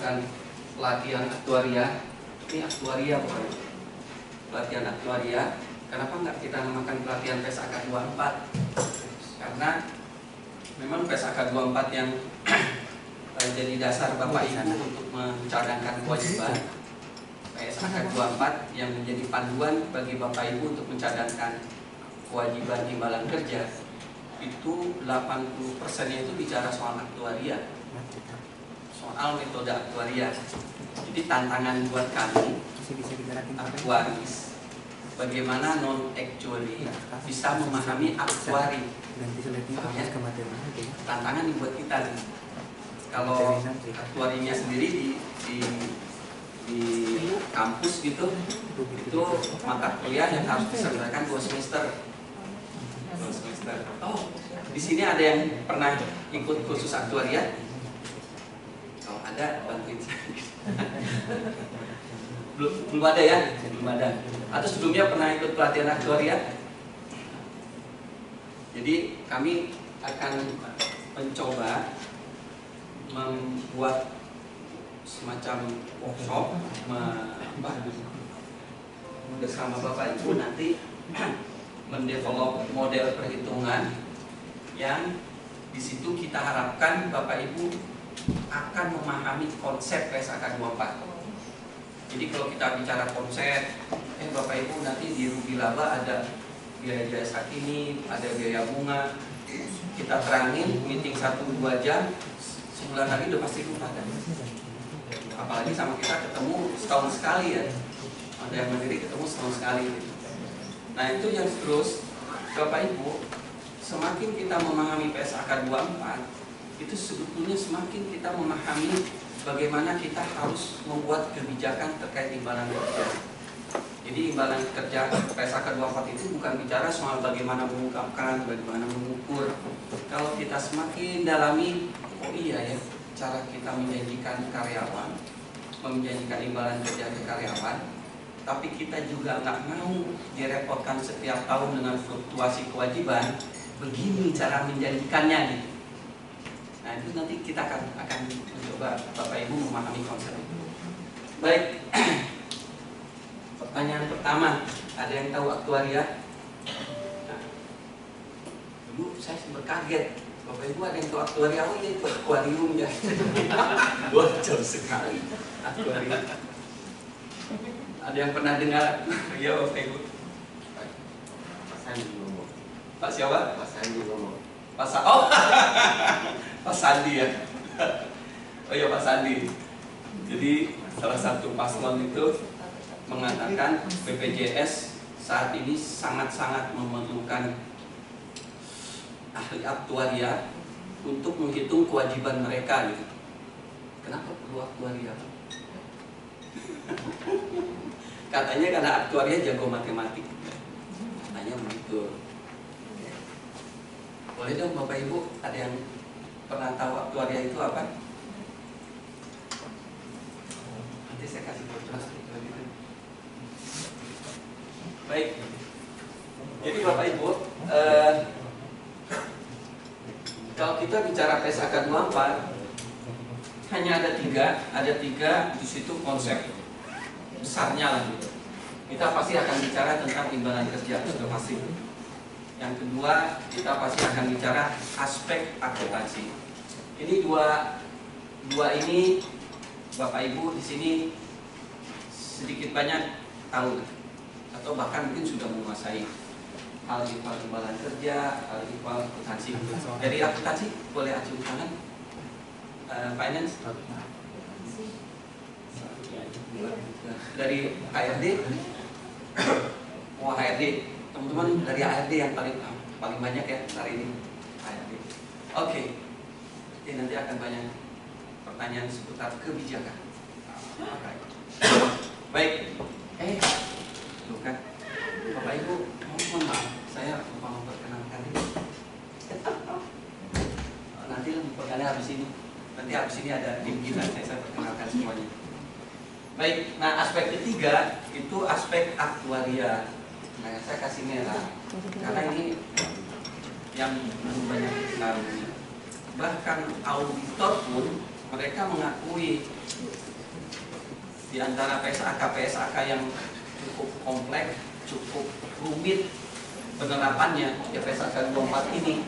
melaksanakan pelatihan aktuaria. Ini aktuaria bukan? Pelatihan aktuaria. Kenapa nggak kita namakan pelatihan PSAK 24? Karena memang PSAK 24 yang jadi dasar Bapak Ibu untuk mencadangkan kewajiban, PSAK 24 yang menjadi panduan bagi Bapak Ibu untuk mencadangkan kewajiban imbalan kerja, itu 80%-nya itu bicara soal aktuaria, soal metode aktuaria. Jadi tantangan buat kami aktuaris, bagaimana non-actuary bisa memahami aktuari. Ya? Tantangan buat kita nih. Kalau aktuarinya sendiri di kampus gitu, itu mata kuliah yang harus diselenggarakan 2 semester. Oh, di sini ada yang pernah ikut kursus aktuaria? Kalau ada, bantuin saya. Belum ada ya? Belum ada. Atau sebelumnya pernah ikut pelatihan aktuaria? Jadi kami akan mencoba membuat semacam workshop bersama Bapak Ibu nanti mendevelop model perhitungan yang di situ kita harapkan Bapak Ibu akan memahami konsep PSAK 24. Jadi kalau kita bicara konsep, Bapak Ibu nanti di rugi laba ada biaya jasa kini, ada biaya bunga. Kita terangin meeting 1-2 jam, sebulan lagi udah pasti lupa kan. Apalagi sama kita ketemu setahun sekali ya. Ada yang mandiri ketemu setahun sekali. Nah itu yang terus Bapak Ibu, semakin kita memahami PSAK 24, itu sebetulnya semakin kita memahami bagaimana kita harus membuat kebijakan terkait imbalan kerja. Jadi imbalan kerja PSAK 24 itu bukan bicara soal bagaimana mengungkapkan, bagaimana mengukur. Kalau kita semakin dalami, oh iya ya, cara kita menjanjikan karyawan, menjanjikan imbalan kerja ke karyawan, tapi kita juga nggak mau direpotkan setiap tahun dengan fluktuasi kewajiban. Begini cara menjanjikannya gitu. Nah itu nanti kita akan mencoba Bapak Ibu memahami konsep itu. Baik. Pertanyaan pertama, ada yang tahu aktuaria? Nah, dulu saya sempat kaget, Bapak Ibu ada yang tahu aktuaria? Oh iya itu akuarium ya. Bocor sekali aktuaria. Ada yang pernah dengar? Ya Bapak Ibu. Pak Sandi ngomong. Pak siapa? Pak Sandi ngomong. Oh, Pak Sandi ya. Oh iya Pak Sandi. Jadi salah satu paslon itu mengatakan BPJS saat ini sangat-sangat memerlukan ahli aktuaria untuk menghitung kewajiban mereka gitu. Kenapa perlu aktuaria? Katanya karena aktuaria jago matematik. Katanya begitu. Boleh dong Bapak Ibu, ada yang pernah tahu aktuaria itu apa? Nanti saya kasih bocoran. Baik, jadi Bapak Ibu, kalau kita bicara PSAK 24, hanya ada tiga di situ konsep besarnya lah gitu. Kita pasti akan bicara tentang imbalan kerja, sudah pasti. Yang kedua, kita pasti akan bicara aspek akuntansi. Ini dua ini Bapak Ibu di sini sedikit banyak tahu, atau bahkan mungkin sudah menguasai hal ihwal imbalan kerja, hal ihwal akuntansi. Dari akuntansi boleh acung tangan. Finance. Dari HRD. Oh HRD, teman-teman dari HRD yang paling banyak ya hari ini. HRD. Oke. Jadi nanti akan banyak pertanyaan seputar kebijakan. Baik. Bukan, Bapak Ibu, mohon maaf, saya lupa memperkenalkan ini. Nanti memperkenalkan habis ini. Nanti habis ini ada tim kita, saya perkenalkan semuanya. Baik, nah aspek ketiga itu aspek aktuaria. Nah, saya kasih merah karena ini yang banyak diketahui. Bahkan auditor pun mereka mengakui di antara PSAK yang cukup kompleks, cukup rumit penerapannya ya PSAK 24 ini.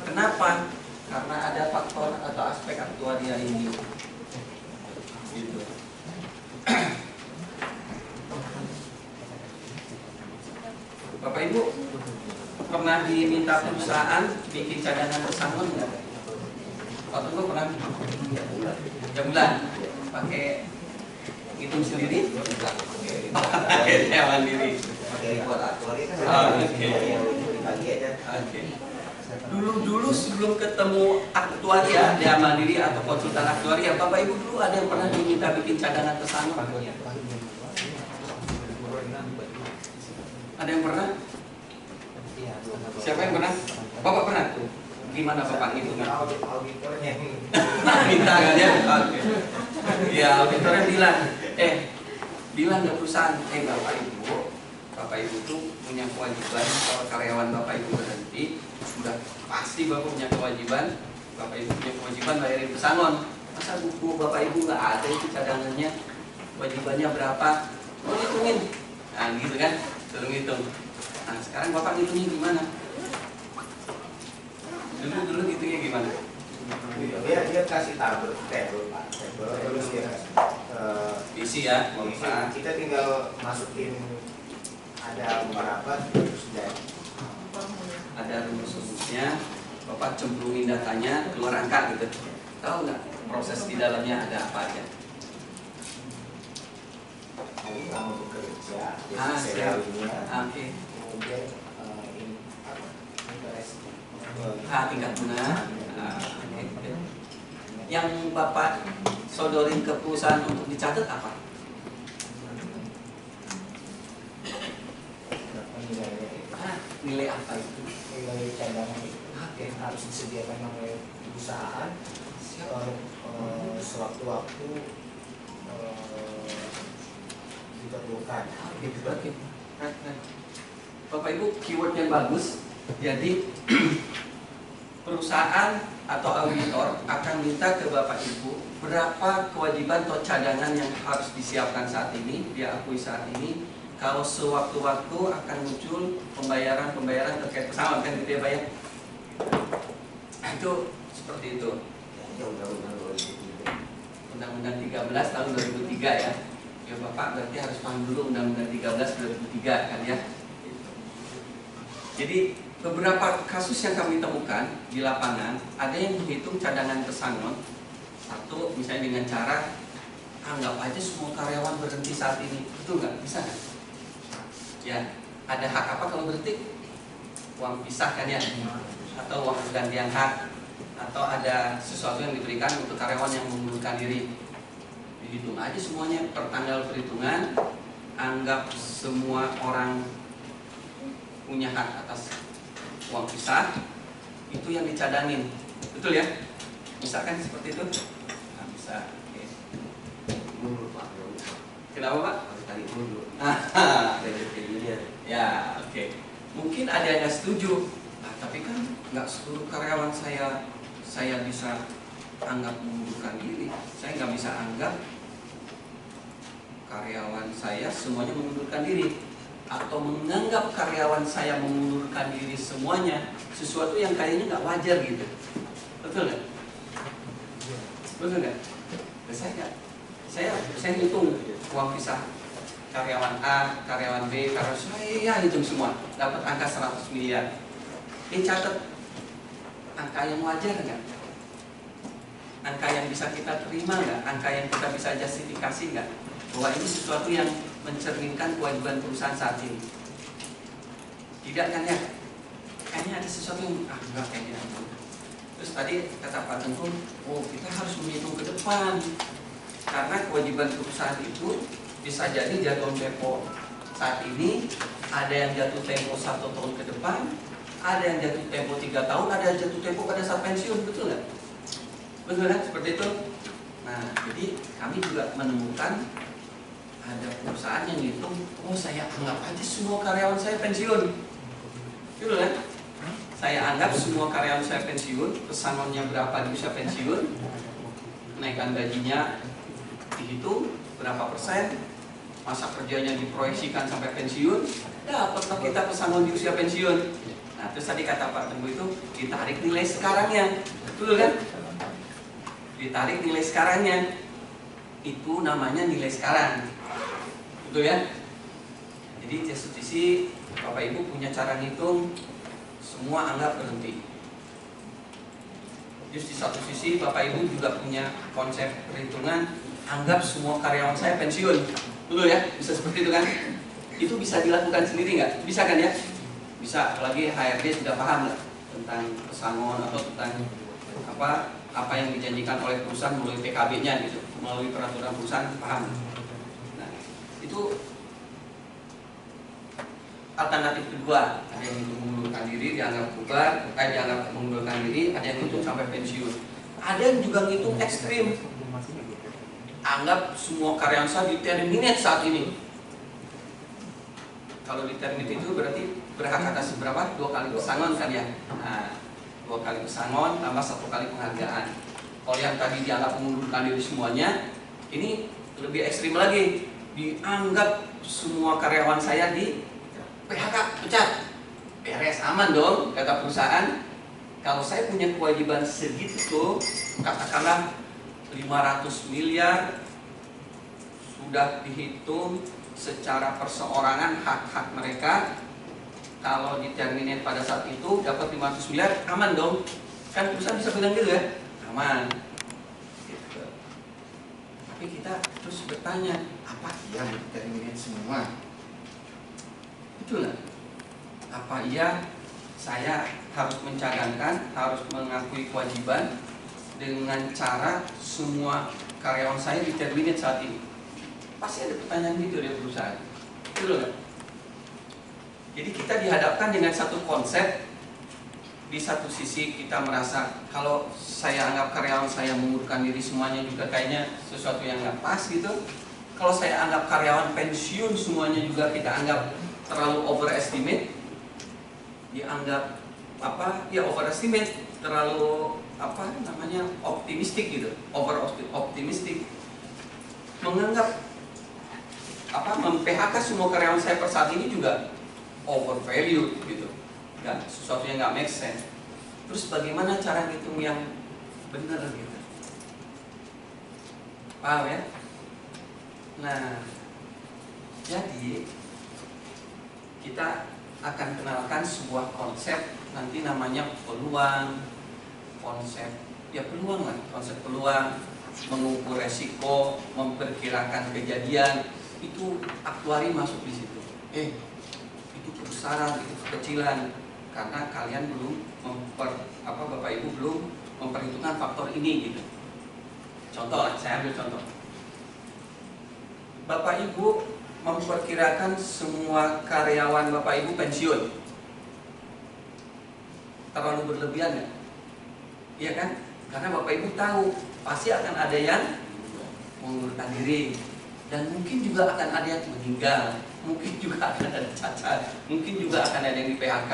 Kenapa? Karena ada faktor atau aspek aktuaria ini. Gitu. Bapak Ibu pernah diminta perusahaan bikin cadangan pesangon nggak? Waktu itu pernah? Tiap bulan pakai hitung sendiri? Pakai mandiri. Buat aktuari kan Oke. Dulu sebelum ketemu aktuaria, dia mandiri atau konsultan aktuaria, Bapak Ibu dulu ada yang pernah diminta bikin cadangan pesangon? Ada yang pernah? Siapa yang pernah? Bapak pernah? Gimana Bapak ngitungnya? auditornya Minta kan ya? Oke. Ya auditornya bilang ke perusahaan, Bapak Ibu tuh punya kewajiban kalau karyawan Bapak Ibu berhenti, sudah pasti Bapak punya kewajiban, Bapak Ibu punya kewajiban bayarin pesangon. Masa buku Bapak Ibu nggak ada itu cadangannya, kewajibannya berapa? Oh hitungin, nah gitu kan, suruh ngitung. Nah sekarang Bapak ngitungnya gimana? Dulu ngitungnya gimana? dia kasih tabel terus dia kasih Isi ya, kita tinggal masukin ada berapa terus jadi ada rumus-rumusnya, Bapak cemplungin datanya, keluar angka gitu. Tahu nggak proses di dalamnya ada apa aja? kamu bekerja Serialnya. Oke. Kemudian ini apa interest Tingkat guna. Oke. Yang Bapak sodorin ke perusahaan untuk dicatat apa? nilainya Nilai apa itu? nilai cadangan yang harus disediakan oleh perusahaan sewaktu-waktu diperlukan. Oke. Bapak Ibu keywordnya bagus. Jadi perusahaan atau auditor akan minta ke Bapak Ibu berapa kewajiban atau cadangan yang harus disiapkan saat ini, dia akui saat ini. Kalau sewaktu-waktu akan muncul pembayaran terkait pesangon kan gitu ya Pak ya. Itu seperti itu. Undang-Undang 13 tahun 2003 ya. Ya Bapak berarti harus paham dulu Undang-Undang 13 2003 kan ya. Jadi beberapa kasus yang kami temukan di lapangan, ada yang menghitung cadangan pesangon. Satu, misalnya dengan cara anggap aja semua karyawan berhenti saat ini, betul nggak? Bisa nggak? Ya, ada hak apa kalau berhenti? Uang pisah kan ya? Atau uang pergantian hak? Atau ada sesuatu yang diberikan untuk karyawan yang mengundurkan diri? Dihitung aja semuanya per tanggal perhitungan. Anggap semua orang punya hak atas uang pisah, itu yang dicadangin, betul ya? Misalkan seperti itu, nah, bisa. Oke. Kenapa Pak? Ya, oke. Mungkin ada yang setuju, tapi kan nggak seluruh karyawan saya bisa anggap mengundurkan diri. Saya nggak bisa anggap karyawan saya semuanya mengundurkan diri, atau menganggap karyawan saya mengundurkan diri semuanya sesuatu yang kayaknya nggak wajar gitu, betul nggak? Betul nggak? Saya hitung uang pisah karyawan A, karyawan B, karyawan saya hitung semua, dapat angka 100 miliar. Ini catat angka yang wajar nggak? Angka yang bisa kita terima nggak? Angka yang kita bisa justifikasi nggak? Bahwa ini sesuatu yang mencerminkan kewajiban perusahaan saat ini. Tidak kan ya? Kayaknya ada sesuatu yang enggak kayaknya. Terus tadi kata Pak Tengku, kita harus menghitung ke depan. Karena kewajiban perusahaan itu bisa jadi jatuh tempo saat ini, ada yang jatuh tempo 1 tahun ke depan, ada yang jatuh tempo 3 tahun, ada yang jatuh tempo pada saat pensiun, betul nggak? Betul kan? Seperti itu. Nah, jadi kami juga menemukan ada perusahaan yang ngitung, saya anggap aja semua karyawan saya pensiun, gitu kan? Saya anggap semua karyawan saya pensiun, pesangonnya berapa dia bisa pensiun, kenaikan gajinya dihitung berapa persen, masa kerjanya diproyeksikan sampai pensiun, dapatlah kita pesangon di usia pensiun. Nah, terus tadi kata Pak Tenggu itu ditarik nilai sekarangnya, betul kan? Ditarik nilai sekarangnya, itu namanya nilai sekarang, betul ya? Jadi di satu sisi Bapak Ibu punya cara ngitung, semua anggap berhenti. Terus di satu sisi Bapak Ibu juga punya konsep perhitungan, anggap semua karyawan saya pensiun, betul ya? Bisa seperti itu kan? Itu bisa dilakukan sendiri nggak? Bisa kan ya? Bisa, apalagi HRD sudah paham lah tentang pesangon atau tentang apa yang dijanjikan oleh perusahaan melalui PKB-nya gitu, melalui peraturan perusahaan paham. Nah, itu alternatif kedua, ada yang itu mengundurkan diri dianggap bubar, dianggap mengundurkan diri, ada yang itu sampai pensiun. Ada yang juga ngitung ekstrim, anggap semua karyawan saya di-terminate saat ini. Kalau di-terminate itu berarti berhak atas berapa? 2 kali pesangon kan ya? Nah, 2 kali pesangon tambah 1 kali penghargaan. Kalau yang tadi dianggap mengundurkan diri semuanya, ini lebih ekstrim lagi, dianggap semua karyawan saya di PHK, pecat, beres, aman dong, kata perusahaan. Kalau saya punya kewajiban segitu tuh, katakanlah 500 miliar, sudah dihitung secara perseorangan hak-hak mereka. Kalau di-terminate pada saat itu dapat 500 miliar, aman dong. Kan perusahaan bisa bilang gitu ya, aman gitu. Tapi kita terus bertanya, apa iya di-terminate semua? Betul nggak? Apa iya saya harus mencadangkan, harus mengakui kewajiban dengan cara semua karyawan saya di-terminate saat ini? Pasti ada pertanyaan gitu dari perusahaan. Betul nggak? Jadi kita dihadapkan dengan satu konsep. Di satu sisi kita merasa kalau saya anggap karyawan saya mengundurkan diri semuanya juga kayaknya sesuatu yang nggak pas gitu. Kalau saya anggap karyawan pensiun semuanya juga kita anggap terlalu overestimate, dianggap overestimate, terlalu optimistik gitu, over optimistik, menganggap mem-PHK semua karyawan saya per saat ini juga overvalued gitu, dan sesuatu yang nggak make sense. Terus bagaimana cara ngitung yang benar gitu? Paham ya? Nah, jadi kita akan kenalkan sebuah konsep nanti namanya peluang, konsep peluang, mengukur resiko, memperkirakan kejadian, itu aktuari masuk di situ. Itu kebesaran, itu kekecilan, karena kalian belum Bapak Ibu belum memperhitungkan faktor ini gitu. Contoh, saya ambil contoh. Bapak Ibu memperkirakan semua karyawan Bapak Ibu pensiun. Terlalu berlebihan ya? Iya kan? Karena Bapak Ibu tahu pasti akan ada yang mengundurkan diri, dan mungkin juga akan ada yang meninggal, mungkin juga akan ada cacat, mungkin juga akan ada yang di PHK.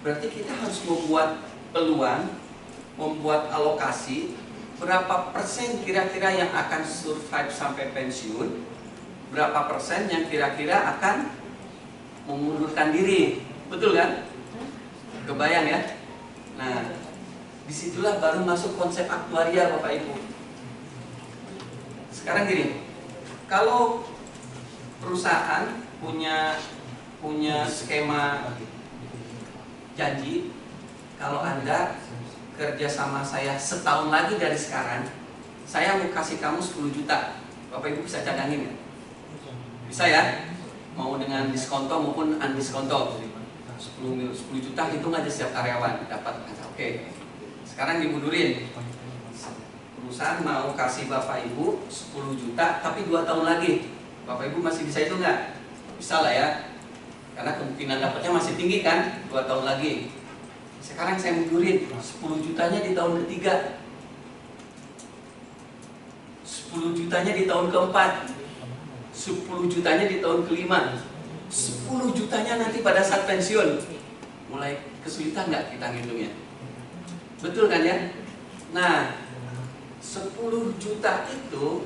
Berarti kita harus membuat peluang, membuat alokasi berapa persen kira-kira yang akan survive sampai pensiun, berapa persen yang kira-kira akan mengundurkan diri. Betul kan? Kebayang ya? Nah, disitulah baru masuk konsep aktuaria Bapak Ibu. Sekarang gini, kalau perusahaan punya skema janji, kalau Anda kerja sama saya setahun lagi dari sekarang, saya mau kasih kamu 10 juta. Bapak Ibu bisa cadangin ya? Bisa ya? Mau dengan diskonto maupun undiskonto. 10 juta hitung aja setiap karyawan dapat. Oke. Sekarang dimundurin. Perusahaan mau kasih Bapak Ibu 10 juta tapi 2 tahun lagi. Bapak Ibu masih bisa itu nggak? Bisa lah ya. Karena kemungkinan dapatnya masih tinggi kan? 2 tahun lagi. Sekarang saya mundurin 10 jutanya di tahun ketiga, 10 jutanya di tahun keempat, 10 jutanya di tahun kelima, 10 jutanya nanti pada saat pensiun. Mulai kesulitan nggak kita ngitungnya? Betul kan ya? Nah, 10 juta itu